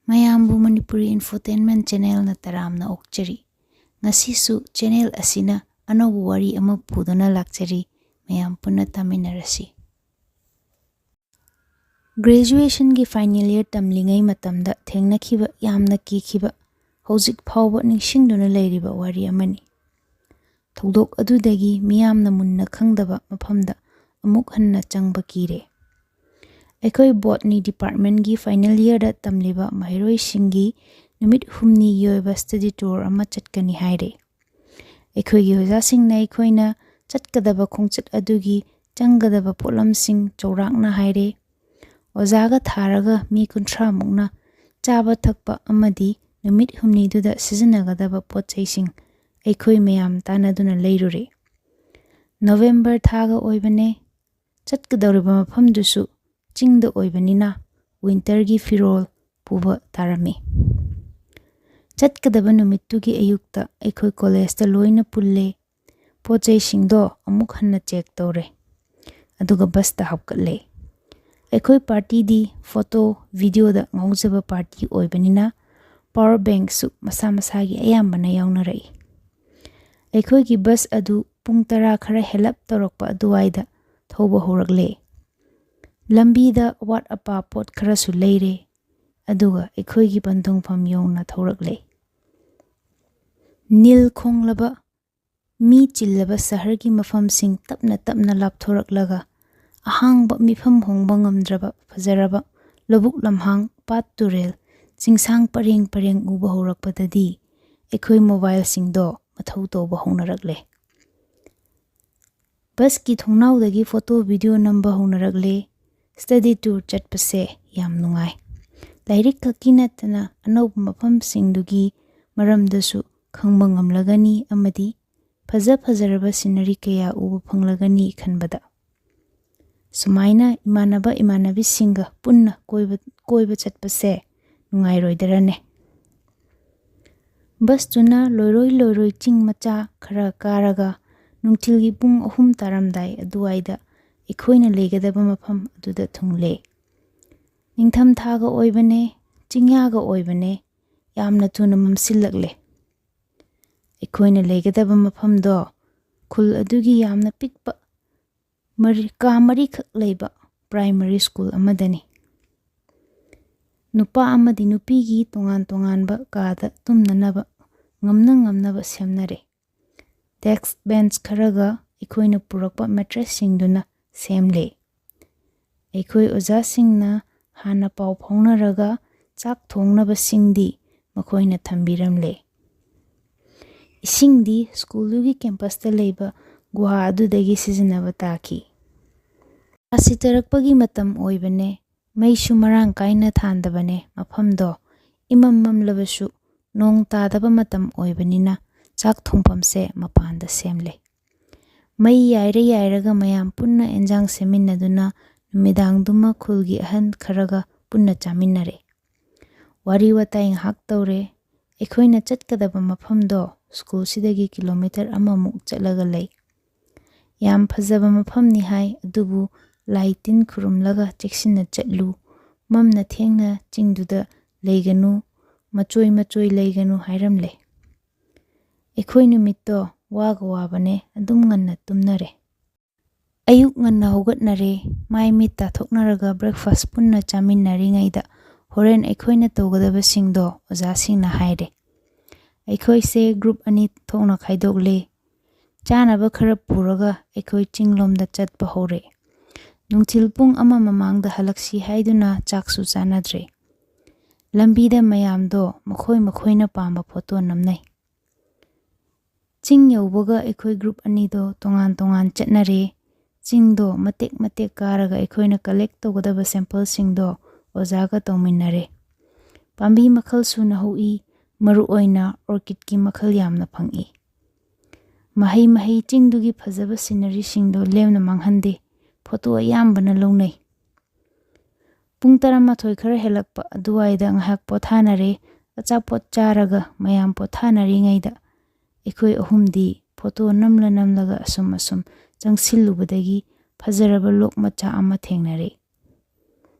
mayambu Manipuri Infotainment Channel na taramna okchari. Ngasisu channel asina anobu wari ama pudona lakchari mayam punna taminarasi. Graduation gi final year tamlingai matamda thengnakhiba yamna kikhiba hojik phawba ningsingduna leiriba wari amani. Thogdok adudagi miyamna munna khangdaba maphamda amuk hanna changba kire. Ekoi botany department gi final year da tamliba mahiroi singi numit humni yoiba study tour ama chatkani haire. Ekoi gi hoja sing na ekoi na chatkadaba khongchat adugi changgadaba polam sing chawrak na haire. Ozaga tharaga mi kuntra mukna chaba thakpa amadi numit humni duda sizinagadaba pochai sing ekoi mayam tanaduna leirure. November thaga oibane chatkadawriba mafam dusu chingda oibanina winter gi firol puba tarami. Chatkadaba numittugi ayukta ekoi college ta loina pulle pochai singdo amuk hanna check tawre. Aduga bus ta hapkatle. Ekoi party di photo video da ngaujaba party oibanina power bank su masa masagi ayambana yaunare. Ekoi gi bus adu pung tara khara helap torokpa aduwaida thoba horakle. Lambi da wat apa pot khara su leire aduga ekoi gi bandong pham yongna thorakle. Nil khonglaba mi chillaba sahar gi mafam sing tapna lap thoraklaga ahangba mifam hongba ngamdraba fajaraba lobuk lamhang pat turel chingsang pareng uba horakpadadi ekoi mobile singdo mathau toba hongnarakle. Bus ki thongnau dagi photo video namba hongnarakle. Study tour chatpase yam nungai. Lairik khaki natana anob mafam singdugi maramdasu khangba ngamlagani amadi fajaraba scenery kaya uba phanglagani khanbada. Sumaina imanabi singa punna koiba chatpase nungai roidarane. Bus tuna loiroi ching macha khara karaga nungthilgi pung 3 taramdai aduwaida ekhoina leigadaba mafam aduda thungle. Ningtham thaga oibane chingyaga oibane yamna thuna mamsillagle. Ekhoina leigadaba mafam do khul adugi yamna pikpa mari khak leiba primary school amadani. Nupa amadi nupi gi tongan ba kada tumnanaba ngamnaba semnare. Desk bench kharaga ekhoina purakpa mattress singduna semle. Ekoi oja singna hana pau phaunaraga chak thongnaba singdi makhoina thambiramle. Isingdi schoolugi campus ta leiba guha adudagi sizinaba taki. Asitarakpagi matam oibane maisu marang kaina thandabane mafamdo imam mamlabasu nong tadaba matam oibanina chak thongpamse mapanda semle. Mai yairaga mayam punna enjang seminaduna numidang duma khulgi ahan kharaga punna chaminare. Wari watai ngahak tawre ekhoina chatkadaba mafamdo school sidagi kilometer amamuk chatlaga lei. Yam phajaba mafamni hai adubu laitin khurumlaga cheksinna chatlu mamna thengna chingduda leiganu machoi leiganu hairamle. Ekoi numitto waga wabane adum nganna tumnare. Ayuk nganna hogatnare mai mita thoknaraga breakfast punna chaminari ngaida horen ekhoina togadaba singdo oja singna haire. Ekoi se group ani thokna khaidokle. Chanaba khara puraga ekoi chinglomda chatpa hore. Nungthil pung ama mamangda halaksi haiduna chaksu chanadre. Lambida mayamdo makhoina pamba photo namnai. Ching yaubaga ekoi group anido tongan chatnare. Chingdo matek karaga ekhoina collect togadaba sample singdo ojaga tawminnare. Pambi makhal suna hui maru oina orchid ki makhal yamna phangi. Mahai chingdugi phajaba scenery singdo lemna manghande photo ayambana longnai. Pung 12 khara helakpa aduwaida ngahak pothanare achapot charaga mayam pothanari ngaida ekoi ahumdi photo namlaga asum changsilubadagi phajaraba lok macha ama thengnare.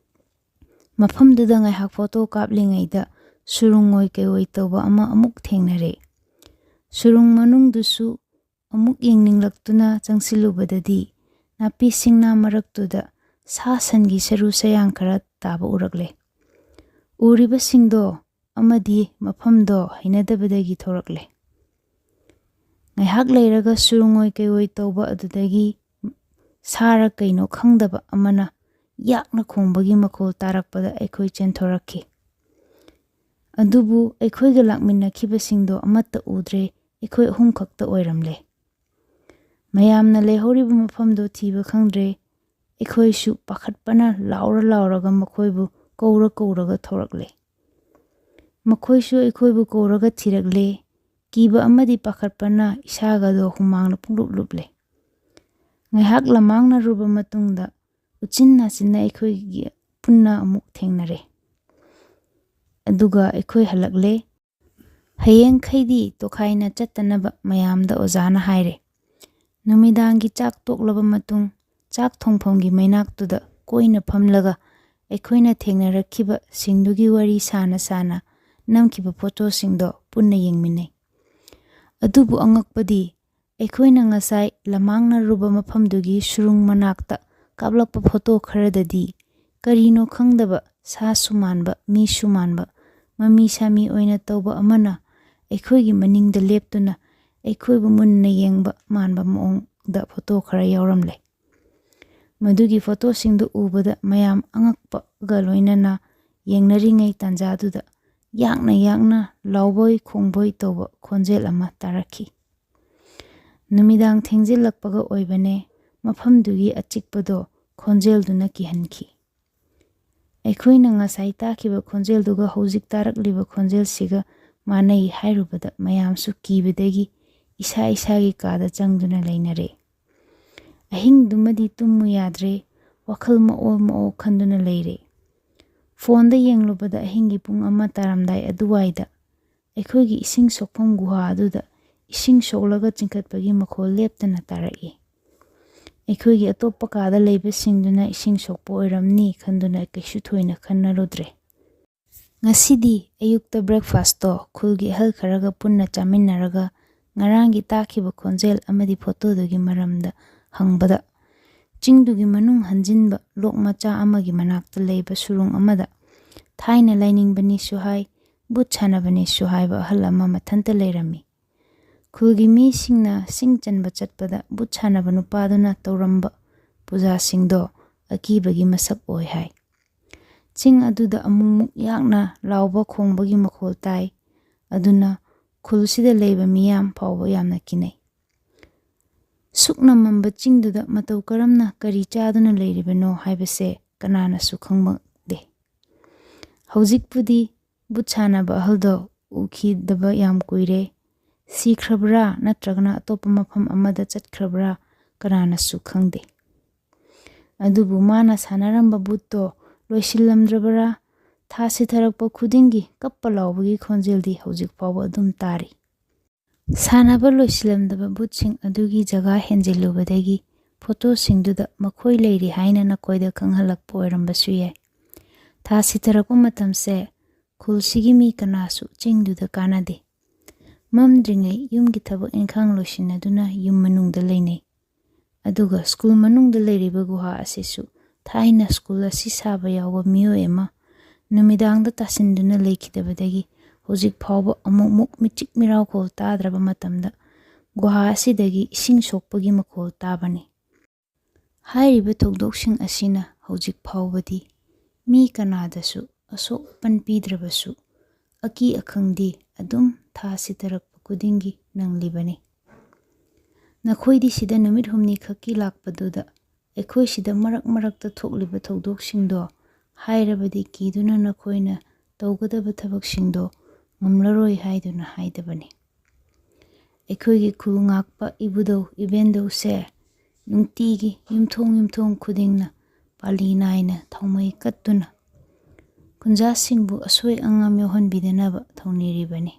ꯃꯐꯝꯗꯨꯗ ꯉꯥꯏꯍꯥꯛ photo ꯀꯥꯞꯂꯤꯉꯩꯗ ꯁꯨꯔꯨꯡꯑꯣꯏ ꯀꯩꯑꯣꯏ ꯇꯧꯕ ꯑꯃ ꯑꯃꯨꯛ ꯊꯦꯡꯅꯔꯦ꯫ ꯁꯨꯔꯨꯡ ꯃꯅꯨꯡꯗꯨꯁꯨ ꯑꯃꯨꯛ ꯌꯦꯡꯅꯤꯡꯂꯛꯇꯨꯅ ꯆꯪꯁꯤꯜꯂꯨꯕꯗꯗꯤ ꯅꯥꯄꯤ ꯁꯤꯡꯅꯥ ꯃꯔꯛꯇꯨꯗ ꯁꯥ ꯁꯟꯒꯤ ꯁꯔꯨ ꯁꯌꯥꯡ ꯈꯔ ꯇꯥꯕ ꯎꯔꯛꯂꯦ꯫ ꯎꯔꯤꯕꯁꯤꯡꯗꯣ ꯑꯃꯗꯤ ꯃꯐꯝꯗꯣ ꯍꯩꯅꯗꯕꯗꯒꯤ ꯊꯣꯔꯛꯂꯦ꯫ ꯉꯥꯏꯍꯥꯛ ꯂꯩꯔꯒ ꯁꯨꯔꯨꯡꯑꯣꯏ ꯀꯩꯑꯣꯏ ꯇꯧꯕ ꯑꯗꯨꯗꯒꯤ ꯁꯥꯔ ꯀꯩꯅꯣ ꯈꯪꯗꯕ ꯑꯃꯅ ꯌꯥꯛꯅ ꯈꯣꯡꯕꯒꯤ ꯃꯈꯣꯜ ꯇꯥꯔꯛꯄꯗ ꯑꯩꯈꯣꯏ ꯆꯦꯟꯊꯣꯔꯛꯈꯤ꯫ ꯑꯗꯨꯕꯨ ꯑꯩꯈꯣꯏꯒ ꯂꯥꯛꯃꯤꯟꯅꯈꯤꯕꯁꯤꯡꯗꯣ ꯑꯃꯠꯇ ꯎꯗ꯭ꯔꯦ, ꯑꯩꯈꯣꯏ ꯑꯍꯨꯝ ꯈꯛꯇ ꯑꯣꯏꯔꯝꯂꯦ꯫ ꯃꯌꯥꯝꯅ ꯂꯩꯍꯧꯔꯤꯕ ꯃꯐꯝꯗꯣ ꯊꯤꯕ ꯈꯪꯗ꯭ꯔꯦ꯫ ꯑꯩꯈꯣꯏꯁꯨ ꯄꯥꯈꯠꯄꯅ ꯂꯥꯎꯔꯒ ꯃꯈꯣꯏꯕꯨ ꯀꯧꯔꯒ ꯊꯣꯔꯛꯂꯦ꯫ ꯃꯈꯣꯏꯁꯨ ꯑꯩꯈꯣꯏꯕꯨ ꯀꯧꯔꯒ ꯊꯤꯔꯛꯂꯦ꯫ ꯀꯤꯕ ꯑꯃꯗꯤ ꯄꯥꯈꯠꯄꯅ ꯏꯁꯥꯒꯗꯣ ꯍꯨꯃꯥꯡꯅ ꯄꯨꯡꯂꯨꯞ ꯂꯨꯞꯂꯦ꯫ ꯉꯥꯏꯍꯥꯛ ꯂꯝꯃꯥꯡꯅꯔꯨꯕ ꯃꯇꯨꯡꯗ ꯎꯆꯤꯟ ꯅꯥꯆꯤꯟꯅ ꯑꯩꯈꯣꯏꯒꯤ ꯄꯨꯟꯅ ꯑꯃꯨꯛ ꯊꯦꯡꯅꯔꯦ꯫ ꯑꯗꯨꯒ ꯑꯩꯈꯣꯏ ꯍꯜꯂꯛꯂꯦ꯫ ꯍꯌꯦꯡꯈꯩꯗꯤ ꯇꯣꯈꯥꯏꯅ ꯆꯠꯇꯅꯕ ꯃꯌꯥꯝꯗ ꯑꯣꯖꯥꯅ ꯍꯥꯏꯔꯦ꯫ ꯅꯨꯃꯤꯗꯥꯡꯒꯤ ꯆꯥꯛ ꯇꯣꯛꯂꯕ ꯃꯇꯨꯡ ꯆꯥꯛ ꯊꯣꯡꯐꯝꯒꯤ ꯃꯩꯅꯥꯛꯇꯨꯗ ꯀꯣꯏꯅ ꯐꯝꯂꯒ ꯑꯩꯈꯣꯏꯅ ꯊꯦꯡꯅꯔꯛꯈꯤꯕ ꯁꯤꯡꯗꯨꯒꯤ ꯋꯥꯔꯤ ꯁꯥꯅ ꯅꯝꯈꯤꯕ ꯐꯣꯇꯣꯁꯤꯡꯗꯣ ꯄꯨꯟꯅ ꯌꯦꯡꯃꯤꯟꯅꯩ꯫ ꯑꯗꯨꯕꯨ ꯑꯉꯛꯄꯗꯤ ꯑꯩꯈꯣꯏꯅ ꯉꯁꯥꯏ ꯂꯝꯃꯥꯡꯅꯔꯨꯕ ꯃꯐꯝꯗꯨꯒꯤ ꯁꯨꯔꯨꯡ ꯃꯅꯥꯛꯇ ꯀꯥꯞꯂꯛꯄ ꯐꯣꯇꯣ ꯈꯔꯗꯗꯤ ꯀꯔꯤꯅꯣ ꯈꯪꯗꯕ ꯁꯥꯁꯨ ꯃꯥꯟꯕ ꯃꯤꯁꯨ ꯃꯥꯟꯕ ꯃꯃꯤ ꯁꯥꯃꯤ ꯑꯣꯏꯅ ꯇꯧꯕ ꯑꯃꯅ ꯑꯩꯈꯣꯏꯒꯤ ꯃꯅꯤꯡꯗ ꯂꯦꯞꯇꯨꯅ ꯑꯩꯈꯣꯏꯕꯨ ꯃꯨꯟꯅ ꯌꯦꯡꯕ ꯃꯥꯟꯕ ꯃꯑꯣꯡꯗ ꯐꯣꯇꯣ ꯈꯔ ꯌꯥꯎꯔꯝꯂꯦ꯫ ꯃꯗꯨꯒꯤ ꯐꯣꯇꯣꯁꯤꯡꯗꯨ ꯎꯕꯗ ꯃꯌꯥꯝ ꯑꯉꯛꯄꯒ ꯂꯣꯏꯅꯅ ꯌꯦꯡꯅꯔꯤꯉꯩ ꯇꯥꯟꯖꯥꯗꯨꯗ ꯌꯥꯛꯅ ꯂꯥꯎꯕꯣꯏ ꯈꯣꯡꯕꯣꯏ ꯇꯧꯕ ꯈꯣꯟꯖꯦꯜ ꯑꯃ ꯇꯥꯔꯛꯈꯤ꯫ ꯅꯨꯃꯤꯗꯥꯡ ꯊꯦꯡꯖꯤꯜꯂꯛꯄꯒ ꯑꯣꯏꯕꯅꯦ꯫ ꯃꯐꯝꯗꯨꯒꯤ ꯑꯆꯤꯛꯄꯗꯣ ꯈꯣꯟꯖꯦꯜꯗꯨꯅ ꯀꯤꯍꯟꯈꯤ꯫ ꯑꯩꯈꯣꯏꯅ ꯉꯁꯥꯏ ꯇꯥꯈꯤꯕ ꯈꯣꯟꯖꯦꯜꯗꯨꯒ ꯍꯧꯖꯤꯛ ꯇꯥꯔꯛꯂꯤꯕ ꯈꯣꯟꯖꯦꯜꯁꯤꯒ ꯃꯥꯟꯅꯩ ꯍꯥꯏꯔꯨꯕꯗ ꯃꯌꯥꯝꯁꯨ ꯀꯤꯕꯗꯒꯤ ꯏꯁꯥꯒꯤ ꯀꯥꯗ ꯆꯪꯗꯨꯅ ꯂꯩꯅꯔꯦ꯫ ꯑꯍꯤꯡꯗꯨꯃꯗꯤ ꯇꯨꯝꯃꯨ ꯌꯥꯗ꯭ꯔꯦ꯫ ꯋꯥꯈꯜ ꯃꯑꯣ ꯈꯟꯗꯨꯅ ꯂꯩꯔꯦ꯫ ꯐꯣꯟꯗ ꯌꯦꯡꯂꯨꯕꯗ ꯑꯍꯤꯡꯒꯤ ꯄꯨꯡ 1 ꯇꯥꯔꯝꯗꯥꯏ ꯑꯗꯨꯋꯥꯏꯗ ꯑꯩꯈꯣꯏꯒꯤ ꯏꯁꯤꯡ ꯁꯣꯛꯐꯝ ꯒꯨꯍꯥ ꯑꯗꯨꯗ ꯏꯁꯤꯡ ꯁꯣꯛꯂꯒ ꯆꯤꯡꯈꯠꯄꯒꯤ ꯃꯈꯣꯜ ꯂꯦꯞꯇꯅ ꯇꯥꯔꯛꯏ꯫ ꯑꯩꯈꯣꯏꯒꯤ ꯑꯇꯣꯞꯄ ꯀꯥꯗ ꯂꯩꯕꯁꯤꯡꯗꯨꯅ ꯏꯁꯤꯡ ꯁꯣꯛꯄ ꯑꯣꯏꯔꯝꯅꯤ ꯈꯟꯗꯨꯅ ꯀꯩꯁꯨ ꯊꯣꯏꯅ ꯈꯟꯅꯔꯨꯗ꯭ꯔꯦ꯫ ꯉꯁꯤꯗꯤ ꯑꯌꯨꯛꯇ ꯕ꯭ꯔꯦꯛꯐꯥꯁꯇꯣ ꯈꯨꯜꯒꯤ ꯑꯍꯜ ꯈꯔꯒ ꯄꯨꯟꯅ ꯆꯥꯃꯤꯟꯅꯔꯒ ꯉꯔꯥꯡꯒꯤ ꯇꯥꯈꯤꯕ ꯈꯣꯟꯖꯦꯜ ꯑꯃꯗꯤ ꯐꯣꯇꯣꯗꯨꯒꯤ ꯃꯔꯝꯗ ꯍꯪꯕꯗ ꯆꯤꯡꯗꯨꯒꯤ ꯃꯅꯨꯡ ꯍꯟꯖꯤꯟꯕ ꯂꯣꯛ ꯃꯆꯥ ꯑꯃꯒꯤ ꯃꯅꯥꯛꯇ ꯂꯩꯕ ꯁꯨꯔꯨꯡ ꯑꯃꯗ ꯊꯥꯏꯅ ꯂꯥꯏꯅꯤꯡꯕꯅꯤꯁꯨ ꯍꯥꯏ, ꯕꯨꯠ ꯁꯥꯟꯅꯕꯅꯤꯁꯨ ꯍꯥꯏꯕ ꯑꯍꯜ ꯑꯃ ꯃꯊꯟꯇ ꯂꯩꯔꯝꯃꯤ꯫ ꯈꯨꯜꯒꯤ ꯃꯤꯁꯤꯡꯅ ꯁꯤꯡ ꯆꯟꯕ ꯆꯠꯄꯗ ꯕꯨꯠ ꯁꯥꯟꯅꯕ ꯅꯨꯄꯥꯗꯨꯅ ꯇꯧꯔꯝꯕ ꯄꯨꯖꯥꯁꯤꯡꯗꯣ ꯑꯀꯤꯕꯒꯤ ꯃꯁꯛ ꯑꯣꯏ ꯍꯥꯏ꯫ ꯆꯤꯡ ꯑꯗꯨꯗ ꯑꯃꯨꯛ ꯌꯥꯛꯅ ꯂꯥꯎꯕ ꯈꯣꯡꯕꯒꯤ ꯃꯈꯣꯜ ꯇꯥꯏ꯫ ꯑꯗꯨꯅ ꯈꯨꯜꯁꯤꯗ ꯂꯩꯕ ꯃꯤꯌꯥꯝ ꯐꯥꯎꯕ ꯌꯥꯝꯅ ꯀꯤꯅꯩ꯫ ꯁꯨꯛꯅ ꯃꯝꯕ ꯆꯤꯡꯗꯨꯗ ꯃꯇꯧ ꯀꯔꯝꯅ ꯀꯔꯤ ꯆꯥꯗꯨꯅ ꯂꯩꯔꯤꯕꯅꯣ ꯍꯥꯏꯕꯁꯦ ꯀꯅꯥꯅꯁꯨ ꯈꯪꯗꯦ꯫ ꯍꯧꯖꯤꯛꯄꯨꯗꯤ ꯕꯨꯠ ꯁꯥꯟꯅꯕ ꯑꯍꯜꯗꯣ ꯎꯈꯤꯗꯕ ꯌꯥꯝ ꯀꯨꯏꯔꯦ꯫ ꯁꯤꯈ꯭ꯔꯕ꯭ꯔꯥ ꯅꯠꯇ꯭ꯔꯒꯅ ꯑꯇꯣꯞꯄ ꯃꯐꯝ ꯑꯃꯗ ꯆꯠꯈ꯭ꯔꯕ꯭ꯔꯥ ꯀꯅꯥꯅꯁꯨ ꯈꯪꯗꯦ꯫ ꯑꯗꯨꯕꯨ ꯃꯥꯅ ꯁꯥꯟꯅꯔꯝꯕ ꯕꯨꯠꯇꯣ ꯂꯣꯏꯁꯤꯜꯂꯝꯗ꯭ꯔꯕꯔꯥ? ꯊꯥ ꯁꯤꯊꯔꯛꯄ ꯈꯨꯗꯤꯡꯒꯤ ꯀꯞꯄ ꯂꯥꯎꯕꯒꯤ ꯈꯣꯟꯖꯦꯜꯗꯤ ꯍꯧꯖꯤꯛ ꯐꯥꯎꯕ ꯑꯗꯨꯝ ꯇꯥꯔꯤ꯫ ꯁꯥꯟꯅꯕ ꯂꯣꯏꯁꯤꯜꯂꯝꯗꯕ ꯕꯨꯠꯁꯤꯡ ꯑꯗꯨꯒꯤ ꯖꯒꯥ ꯍꯦꯟꯖꯤꯜꯂꯨꯕꯗꯒꯤ ꯐꯣꯇꯣꯁꯤꯡꯗꯨꯗ ꯃꯈꯣꯏ ꯂꯩꯔꯤ ꯍꯥꯏꯅ ꯅꯈꯣꯏꯗ ꯈꯪꯍꯜꯂꯛꯄ ꯑꯣꯏꯔꯝꯕꯁꯨ ꯌꯥꯏ꯫ ꯊꯥ ꯁꯤꯊꯔꯛꯄ ꯃꯇꯝꯁꯦ ꯈꯨꯜꯁꯤꯒꯤ ꯃꯤ ꯀꯅꯥꯁꯨ ꯆꯤꯡꯗꯨꯗ ꯀꯥꯅꯗꯦ꯫ ꯃꯝꯗ꯭ꯔꯤꯉꯩ ꯌꯨꯝꯒꯤ ꯊꯕꯛ ꯏꯟꯈꯥꯡ ꯂꯣꯏꯁꯤꯟꯅꯗꯨꯅ ꯌꯨꯝ ꯃꯅꯨꯡꯗ ꯂꯩꯅꯩ꯫ ꯑꯗꯨꯒ ꯁ꯭ꯀꯨꯜ ꯃꯅꯨꯡꯗ ꯂꯩꯔꯤꯕ ꯒꯨꯍꯥ ꯑꯁꯤꯁꯨ ꯊꯥꯏꯅ ꯁ꯭ꯀꯨꯜ ꯑꯁꯤ ꯁꯥꯕ ꯌꯥꯎꯕ ꯃꯤꯑꯣꯏ ꯑꯃ ꯅꯨꯃꯤꯗꯥꯡꯗ ꯇꯥꯁꯤꯟꯗꯨꯅ ꯂꯩꯈꯤꯗꯕꯗꯒꯤ ꯍꯧꯖꯤꯛ ꯐꯥꯎꯕ ꯑꯃꯨꯛ ꯃꯤꯆꯤꯛ ꯃꯤꯔꯥꯎꯈꯣꯜ ꯇꯥꯗ꯭ꯔꯕ ꯃꯇꯝꯗ ꯒꯨꯍꯥ ꯑꯁꯤꯗꯒꯤ ꯏꯁꯤꯡ ꯁꯣꯛꯄꯒꯤ ꯃꯈꯣꯜ ꯇꯥꯕꯅꯤ꯫ ꯍꯥꯏꯔꯤꯕ ꯊꯧꯗꯣꯛꯁꯤꯡ ꯑꯁꯤꯅ ꯍꯧꯖꯤꯛ ꯐꯥꯎꯕꯗꯤ ꯃꯤ ꯀꯅꯥꯗꯁꯨ ꯑꯁꯣꯛ ꯑꯄꯟ ꯄꯤꯗ꯭ꯔꯕꯁꯨ ꯑꯀꯤ ꯑꯈꯪꯗꯤ ꯑꯗꯨꯝ ꯊꯥ ꯁꯤꯊꯔꯛꯄ ꯈꯨꯗꯤꯡꯒꯤ ꯅꯪꯂꯤꯕꯅꯤ꯫ ꯅꯈꯣꯏꯗꯤ ꯁꯤꯗ ꯅꯨꯃꯤꯠ 8 ꯈꯛꯀꯤ ꯂꯥꯛꯄꯗꯨꯗ ꯑꯩꯈꯣꯏ ꯁꯤꯗ ꯃꯔꯛꯇ ꯊꯣꯛꯂꯤꯕ ꯊꯧꯗꯣꯛꯁꯤꯡꯗꯣ ꯍꯥꯏꯔꯕꯗꯤ ꯀꯤꯗꯨꯅ ꯅꯈꯣꯏꯅ ꯇꯧꯒꯗꯕ ꯊꯕꯛꯁꯤꯡꯗꯣ ꯉꯝꯂꯔꯣꯏ ꯍꯥꯏꯗꯨꯅ ꯍꯥꯏꯗꯕꯅꯤ꯫ ꯑꯩꯈꯣꯏꯒꯤ ꯈꯨꯜ ꯉꯥꯛꯄ ꯏꯕꯨꯙꯧ ꯏꯕꯦꯟꯗꯧꯁꯦ ꯅꯨꯡꯇꯤꯒꯤ ꯌꯨꯝꯊꯣꯡ ꯈꯨꯗꯤꯡꯅ ꯄꯥꯂꯤ ꯅꯥꯏꯅ ꯊꯥꯎꯃꯩ ꯀꯠꯇꯨꯅ ꯈꯨꯟꯖꯥꯁꯤꯡꯕꯨ ꯑꯁꯣꯏ ꯑꯉꯥꯝ ꯌꯥꯎꯍꯟꯕꯤꯗꯅꯕ ꯊꯧꯅꯤꯔꯤꯕꯅꯤ꯫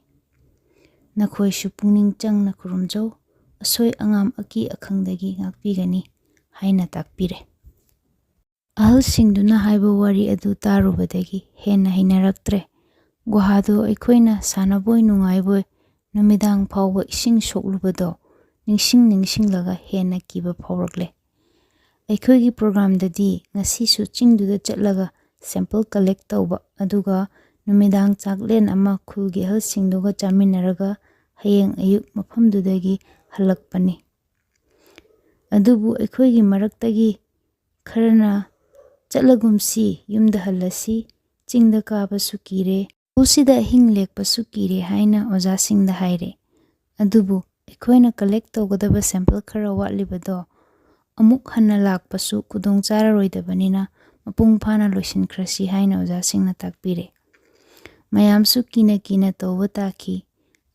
ꯅꯈꯣꯏꯁꯨ ꯄꯨꯛꯅꯤꯡ ꯆꯪꯅ ꯈꯨꯔꯨꯝꯖꯧ, ꯑꯁꯣꯏ ꯑꯉꯥꯝ ꯑꯀꯤ ꯑꯈꯪꯗꯒꯤ ꯉꯥꯛꯄꯤꯒꯅꯤ ꯍꯥꯏꯅ ꯇꯥꯛꯄꯤꯔꯦ꯫ ꯑꯍꯜꯁꯤꯡꯗꯨꯅ ꯍꯥꯏꯕ ꯋꯥꯔꯤ ꯑꯗꯨ ꯇꯥꯔꯨꯕꯗꯒꯤ ꯍꯦꯟꯅ ꯍꯩꯅꯔꯛꯇ꯭ꯔꯦ꯫ ꯒꯨꯍꯥꯗꯣ ꯑꯩꯈꯣꯏꯅ ꯁꯥꯟꯅꯕꯣꯏ ꯅꯨꯡꯉꯥꯏꯕꯣꯏ ꯅꯨꯃꯤꯗꯥꯡ ꯐꯥꯎꯕ ꯏꯁꯤꯡ ꯁꯣꯛꯂꯨꯕꯗꯣ ꯅꯤꯡꯁꯤꯡꯂꯒ ꯍꯦꯟꯅ ꯀꯤꯕ ꯐꯥꯎꯔꯛꯂꯦ꯫ ꯑꯩꯈꯣꯏꯒꯤ ꯄ꯭ꯔꯣꯒ꯭ꯔꯥꯝꯗꯗꯤ ꯉꯁꯤꯁꯨ ꯆꯤꯡꯗꯨꯗ ꯆꯠꯂꯒ ꯁꯦꯝꯄꯜ ꯀꯂꯦꯛ ꯇꯧꯕ ꯑꯗꯨꯒ ꯅꯨꯃꯤꯗꯥꯡ ꯆꯥꯛꯂꯦꯟ ꯑꯃ ꯈꯨꯜꯒꯤ ꯑꯍꯜꯁꯤꯡꯗꯨꯒ ꯆꯥꯃꯤꯟꯅꯔꯒ ꯍꯌꯦꯡ ꯑꯌꯨꯛ ꯃꯐꯝꯗꯨꯗꯒꯤ ꯍꯜꯂꯛꯄꯅꯤ꯫ ꯑꯗꯨꯕꯨ ꯑꯩꯈꯣꯏꯒꯤ ꯃꯔꯛꯇꯒꯤ ꯈꯔꯅ ꯆꯠꯂꯒꯨꯝꯁꯤ, ꯌꯨꯝꯗ ꯍꯜꯂꯁꯤ, ꯆꯤꯡꯗ ꯀꯥꯕꯁꯨ ꯀꯤꯔꯦ, ꯎꯁꯤꯗ ꯑꯍꯤꯡ ꯂꯦꯛꯄꯁꯨ ꯀꯤꯔꯦ ꯍꯥꯏꯅ ꯑꯣꯖꯥꯁꯤꯡꯗ ꯍꯥꯏꯔꯦ꯫ ꯑꯗꯨꯕꯨ ꯑꯩꯈꯣꯏꯅ ꯀꯂꯦꯛ ꯇꯧꯒꯗꯕ ꯁꯦꯝꯄꯜ ꯈꯔ ꯋꯥꯠꯂꯤꯕꯗꯣ ꯑꯃꯨꯛ ꯍꯟꯅ ꯂꯥꯛꯄꯁꯨ ꯈꯨꯗꯣꯡ ꯆꯥꯔꯔꯣꯏꯗꯕꯅꯤꯅ ꯃꯄꯨꯡ ꯐꯥꯅ ꯂꯣꯏꯁꯤꯟꯈ꯭ꯔꯁꯤ ꯍꯥꯏꯅ ꯑꯣꯖꯥꯁꯤꯡꯅ ꯇꯥꯛꯄꯤꯔꯦ꯫ ꯃꯌꯥꯝꯁꯨ ꯀꯤꯅ ꯇꯧꯕ ꯇꯥꯈꯤ꯫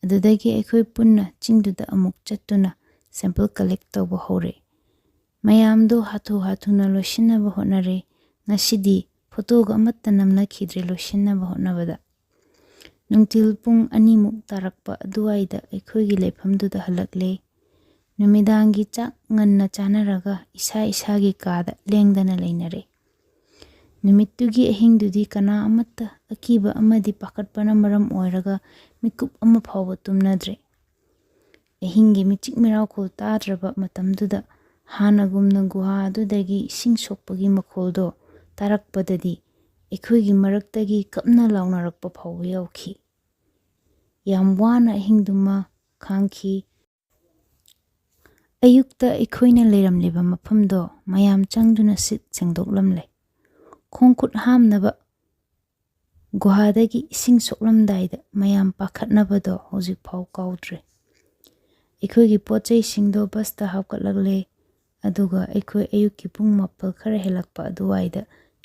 ꯑꯗꯨꯗꯒꯤ ꯑꯩꯈꯣꯏ ꯄꯨꯟꯅ ꯆꯤꯡꯗꯨꯗ ꯑꯃꯨꯛ ꯆꯠꯇꯨꯅ ꯁꯦꯝꯄꯜ ꯀꯂꯦꯛ ꯇꯧꯕ ꯍꯧꯔꯦ꯫ ꯃꯌꯥꯝꯗꯣ ꯍꯥꯊꯨ-ꯍꯥꯊꯨꯅ ꯂꯣꯏꯁꯤꯟꯅꯕ ꯍꯣꯠꯅꯔꯦ꯫ ꯉꯁꯤꯗꯤ ꯐꯣꯇꯣꯒ ꯑꯃꯠꯇ ꯅꯝꯅꯈꯤꯗ꯭ꯔꯦ ꯂꯣꯏꯁꯤꯟꯅꯕ ꯍꯣꯠꯅꯕꯗ꯫ ꯅꯨꯡꯊꯤꯜ ꯄꯨꯡ 2 ꯇꯥꯔꯛꯄ ꯑꯗꯨꯋꯥꯏꯗ ꯑꯩꯈꯣꯏꯒꯤ ꯂꯩꯐꯝꯗꯨꯗ ꯍꯜꯂꯛꯂꯦ꯫ ꯅꯨꯃꯤꯗꯥꯡꯒꯤ ꯆꯥꯛ ꯉꯟꯅ ꯆꯥꯅꯔꯒ ꯏꯁꯥꯒꯤ ꯀꯥꯗ ꯂꯦꯡꯗꯅ ꯂꯩꯅꯔꯦ꯫ ꯅꯨꯃꯤꯠꯇꯨꯒꯤ ꯑꯍꯤꯡꯗꯨꯗꯤ ꯀꯅꯥ ꯑꯃꯠꯇ ꯑꯀꯤꯕ ꯑꯃꯗꯤ ꯄꯥꯈꯠꯄꯅ ꯃꯔꯝ ꯑꯣꯏꯔꯒ ꯃꯤꯀꯨꯞ ꯑꯃ ꯐꯥꯎꯕ ꯇꯨꯝꯅꯗ꯭ꯔꯦ꯫ ꯑꯍꯤꯡꯒꯤ ꯃꯤꯆꯤꯛ ꯃꯤꯔꯥꯎꯈꯣꯜ ꯇꯥꯗ꯭ꯔꯕ ꯃꯇꯝꯗꯨꯗ ꯍꯥꯟꯅꯒꯨꯝꯅ ꯒꯨꯍꯥ ꯑꯗꯨꯗꯒꯤ ꯏꯁꯤꯡ ꯁꯣꯛꯄꯒꯤ ꯃꯈꯣꯜꯗꯣ ꯇꯥꯔꯛꯄꯗꯗꯤ ꯑꯩꯈꯣꯏꯒꯤ ꯃꯔꯛꯇꯒꯤ ꯀꯞꯅ ꯂꯥꯎꯅꯔꯛꯄ ꯐꯥꯎꯕ ꯌꯥꯎꯈꯤ꯫ ꯌꯥꯝ ꯋꯥꯅ ꯑꯍꯤꯡꯗꯨꯃ ꯈꯥꯡꯈꯤ꯫ ꯑꯌꯨꯛꯇ ꯑꯩꯈꯣꯏꯅ ꯂꯩꯔꯝꯂꯤꯕ ꯃꯐꯝꯗꯣ ꯃꯌꯥꯝ ꯆꯪꯗꯨꯅ ꯁꯤꯠ ꯁꯦꯡꯗꯣꯛꯂꯝꯂꯦ꯫ ꯈꯣꯡ-ꯈꯨꯠ ꯍꯥꯝꯅꯕ ꯒꯨꯍꯥꯗꯒꯤ ꯏꯁꯤꯡ ꯁꯣꯛꯂꯝꯗꯥꯏꯗ ꯃꯌꯥꯝ ꯄꯥꯈꯠꯅꯕꯗꯣ ꯍꯧꯖꯤꯛꯐꯥꯎ ꯀꯥꯎꯗ꯭ꯔꯦ꯫ ꯑꯩꯈꯣꯏꯒꯤ ꯄꯣꯠꯆꯩꯁꯤꯡꯗꯣ ꯕꯁꯇ ꯍꯥꯞꯀꯠꯂꯛꯂꯦ꯫ ꯑꯗꯨꯒ ꯑꯩꯈꯣꯏ ꯑꯌꯨꯛꯀꯤ ꯄꯨꯡ 9 ꯈꯔ ꯍꯦꯜꯂꯛꯄ ꯑꯗꯨꯋꯥꯏꯗ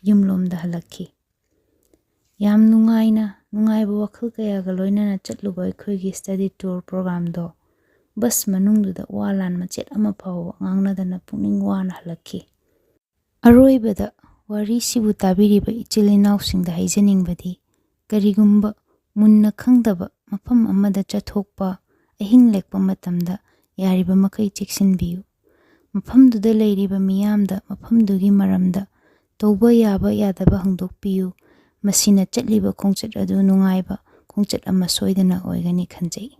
ꯌꯨꯝꯂꯣꯝꯗ ꯍꯜꯂꯛꯈꯤ꯫ ꯌꯥꯝ ꯅꯨꯡꯉꯥꯏꯕ ꯋꯥꯈꯜ ꯀꯌꯥꯒ ꯂꯣꯏꯅꯅ ꯆꯠꯂꯨꯕ ꯑꯩꯈꯣꯏꯒꯤ ꯁ꯭ꯇꯗꯤ ꯇꯨꯔ ꯄ꯭ꯔꯣꯒ꯭ꯔꯥꯝꯗꯣ ꯕꯁ ꯃꯅꯨꯡꯗꯨꯗ ꯋꯥ ꯂꯥꯟ ꯃꯆꯦꯠ ꯑꯃ ꯐꯥꯎꯕ ꯉꯥꯡꯅꯗꯅ ꯄꯨꯛꯅꯤꯡ ꯋꯥꯅ ꯍꯜꯂꯛꯈꯤ꯫ ꯑꯔꯣꯏꯕꯗ ꯋꯥꯔꯤꯁꯤꯕꯨ ꯇꯥꯕꯤꯔꯤꯕ ꯏꯆꯤꯜ ꯏꯅꯥꯎꯁꯤꯡꯗ ꯍꯥꯏꯖꯅꯤꯡꯕꯗꯤ ꯀꯔꯤꯒꯨꯝꯕ ꯃꯨꯟꯅ ꯈꯪꯗꯕ ꯃꯐꯝ ꯑꯃꯗ ꯆꯠꯊꯣꯛꯄ, ꯑꯍꯤꯡ ꯂꯦꯛꯄ ꯃꯇꯝꯗ ꯌꯥꯔꯤꯕ ꯃꯈꯩ ꯆꯦꯛꯁꯤꯟꯕꯤꯌꯨ꯫ ꯃꯐꯝꯗꯨꯗ ꯂꯩꯔꯤꯕ ꯃꯤꯌꯥꯝꯗ ꯃꯐꯝꯗꯨꯒꯤ ꯃꯔꯝꯗ ꯇꯧꯕ ꯌꯥꯕ ꯌꯥꯗꯕ ꯍꯪꯗꯣꯛꯄꯤꯌꯨ꯫ ꯃꯁꯤꯅ ꯆꯠꯂꯤꯕ ꯈꯣꯡꯆꯠ ꯑꯗꯨ ꯅꯨꯡꯉꯥꯏꯕ ꯈꯣꯡꯆꯠ ꯑꯃ ꯁꯣꯏꯗꯅ ꯑꯣꯏꯒꯅꯤ ꯈꯟꯖꯩ꯫